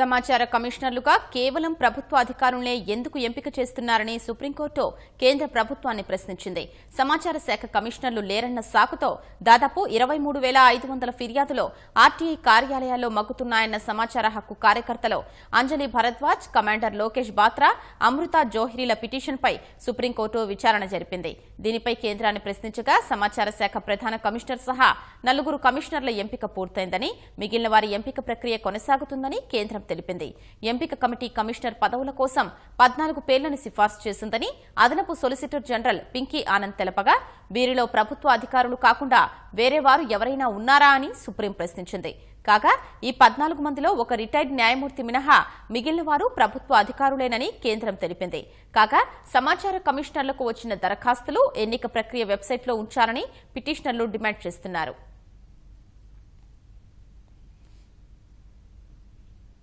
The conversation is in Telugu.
సమాచార కమిషనర్లుగా కేవలం ప్రభుత్వ అధికారులనే ఎందుకు ఎంపిక చేస్తున్నారని సుప్రీంకోర్టు కేంద్ర ప్రభుత్వాన్ని ప్రశ్నించింది. సమాచార శాఖ కమిషనర్లు లేరన్న సాకుతో దాదాపు 23,500 ఫిర్యాదులు ఆర్టీఐ కార్యాలయాల్లో మగ్గుతున్నాయన్న సమాచార హక్కు కార్యకర్తలు అంజలి భరద్వాజ్, కమాండర్ లోకేష్ బాత్రా, అమృత జోహ్రీల పిటిషన్పై సుప్రీంకోర్టు విచారణ జరిపింది. దీనిపై కేంద్రాన్ని ప్రశ్నించగా సమాచార శాఖ ప్రధాన కమిషనర్ సహా 4 కమిషనర్ల ఎంపిక పూర్తయిందని, మిగిలిన వారి ఎంపిక ప్రక్రియ కొనసాగుతుందని కేంద్రం తెలిపింది. ఎంపిక కమిటీ కమిషనర్ పదవుల కోసం 14 పేర్లను సిఫార్సు చేసిందని అదనపు సొలిసిటర్ జనరల్ పింకీ ఆనంద్ తెలపగా, వీరిలో ప్రభుత్వ అధికారులు కాకుండా వేరే వారు ఎవరైనా ఉన్నారా అని సుప్రీం ప్రశ్నించింది. కాగా ఈ 14 మందిలో ఒక రిటైర్డ్ న్యాయమూర్తి మినహా మిగిలిన వారు ప్రభుత్వ అధికారులేనని కేంద్రం తెలిపింది. కాగా సమాచార కమిషనర్లకు వచ్చిన దరఖాస్తులు ఎన్నిక ప్రక్రియ వెబ్సైట్లో ఉంచాలని పిటిషనర్లు డిమాండ్ చేస్తున్నారు.